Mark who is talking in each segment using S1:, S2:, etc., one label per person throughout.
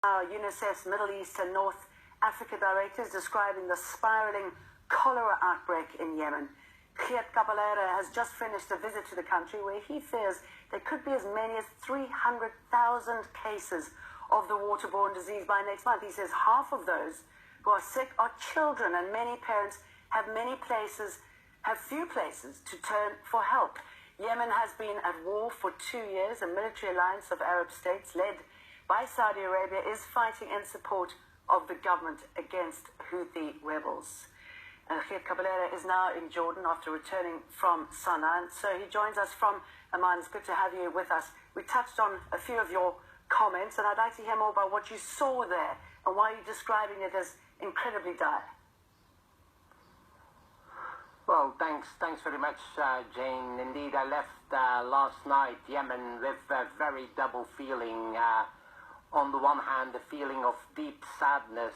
S1: UNICEF's Middle East and North Africa director is describing the spiraling cholera outbreak in Yemen. Has just finished a visit to the country where he fears there could be as many as 300,000 cases of the waterborne disease by next month. He says half of those who are sick are children, and many parents have few places to turn for help. Yemen has been at war for 2 years. A military alliance of Arab states led by Saudi Arabia is fighting in support of the government against Houthi rebels. is now in Jordan after returning from Sana'a, and so he joins us from Amman. It's good to have you with us. We touched on a few of your comments, and I'd like to hear more about what you saw there and why you're describing it as incredibly dire.
S2: Well, thanks very much, Jane. Indeed, I left last night Yemen with a very double feeling. On the one hand, a feeling of deep sadness,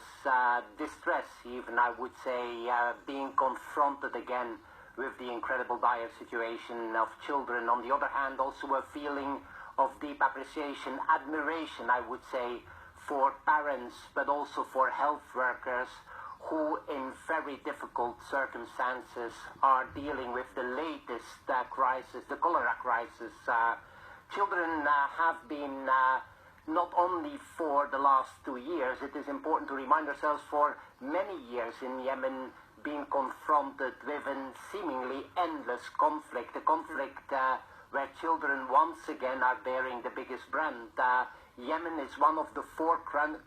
S2: distress even, I would say, being confronted again with the incredible dire situation of children. On the other hand, also a feeling of deep appreciation, admiration, I would say, for parents, but also for health workers who, in very difficult circumstances, are dealing with the latest crisis, the cholera crisis. Children have been not only for the last 2 years, it is important to remind ourselves for many years in Yemen being confronted with a seemingly endless conflict, a conflict where children once again are bearing the biggest brand. Yemen is one of the 4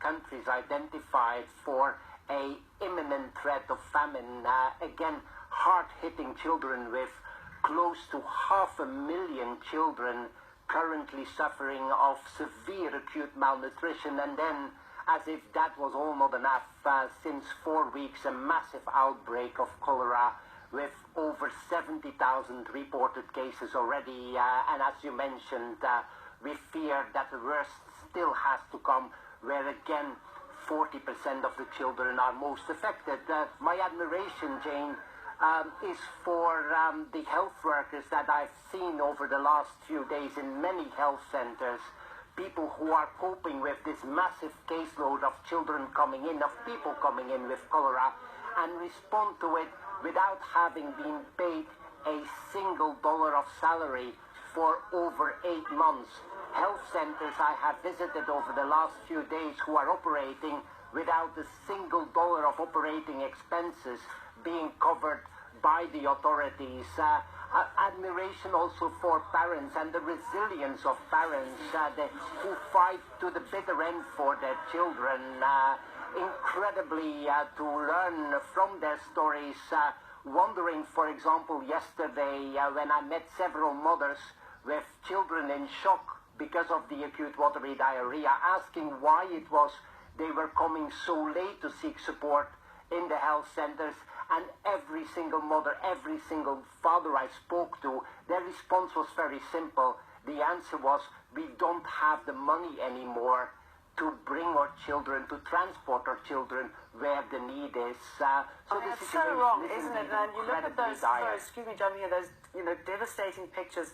S2: countries identified for an imminent threat of famine. Again, hard-hitting children, with close to 500,000 children currently suffering of severe acute malnutrition. And then, as if that was all not enough, since 4 weeks, a massive outbreak of cholera with over 70,000 reported cases already. And as you mentioned, we fear that the worst still has to come, where again 40% of the children are most affected. My admiration, Jane, is for the health workers that I've seen over the last few days in many health centers, people who are coping with this massive caseload of children coming in, of people coming in with cholera, and respond to it without having been paid a single dollar of salary for over 8 months. Health centers I have visited over the last few days who are operating without a single dollar of operating expenses being covered by the authorities. Admiration also for parents and the resilience of parents who fight to the bitter end for their children. Incredibly to learn from their stories. Wondering, for example, yesterday when I met several mothers with children in shock because of the acute watery diarrhea, asking why it was they were coming so late to seek support in the health centers. And every single mother, every single father I spoke to, their response was very simple. The answer was, we don't have the money anymore to bring our children, to transport our children where the need is.
S1: It's so wrong, isn't it? And you look at those, excuse me, jumping in, those devastating pictures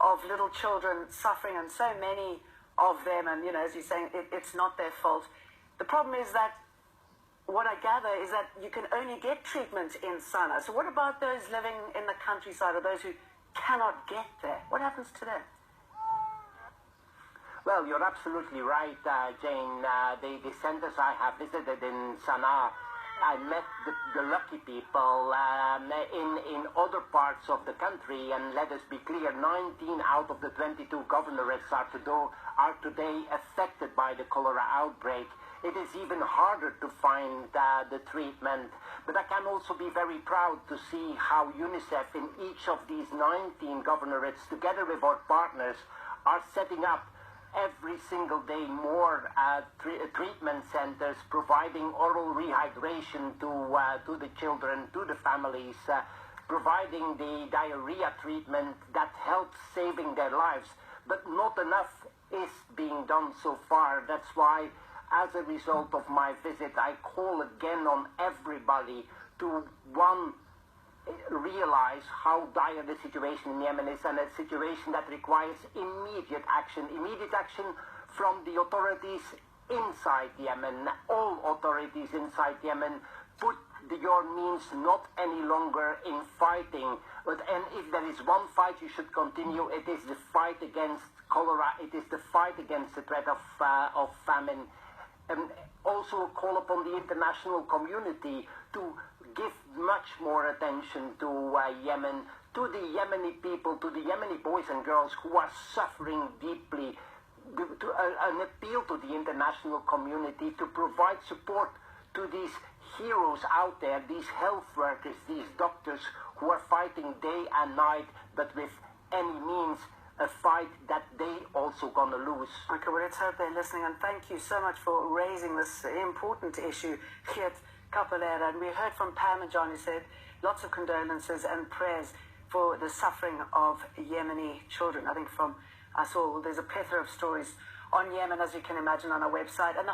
S1: of little children suffering, and so many of them, and as you're saying, it's not their fault. The problem is that what I gather is that you can only get treatment in Sana'a. So what about those living in the countryside, or those who cannot get there? What happens to them?
S2: Well, you're absolutely right, Jane. The centers I have visited in Sana'a, I met the lucky people in other parts of the country, and let us be clear, 19 out of the 22 governorates are today affected by the cholera outbreak. It is even harder to find the treatment. But I can also be very proud to see how UNICEF in each of these 19 governorates, together with our partners, are setting up every single day more treatment centers, providing oral rehydration to the children, to the families, providing the diarrhea treatment that helps saving their lives. But not enough is being done so far. That's why, as a result of my visit, I call again on everybody to, one, realize how dire the situation in Yemen is, and a situation that requires immediate action from the authorities inside Yemen, all authorities inside Yemen, put your means not any longer in fighting. And if there is one fight you should continue, it is the fight against cholera. It is the fight against the threat of famine. And also call upon the international community to give much more attention to Yemen, to the Yemeni people, to the Yemeni boys and girls who are suffering deeply, an appeal to the international community to provide support to these heroes out there, these health workers, these doctors who are fighting day and night, but with any means, a fight that they also gonna lose.
S1: Okay, well, let's hope they're listening, and thank you so much for raising this important issue, Geert Kapelera. And we heard from Pam and John, who said lots of condolences and prayers for the suffering of Yemeni children. I think I saw there's a plethora of stories on Yemen, as you can imagine, on our website. And the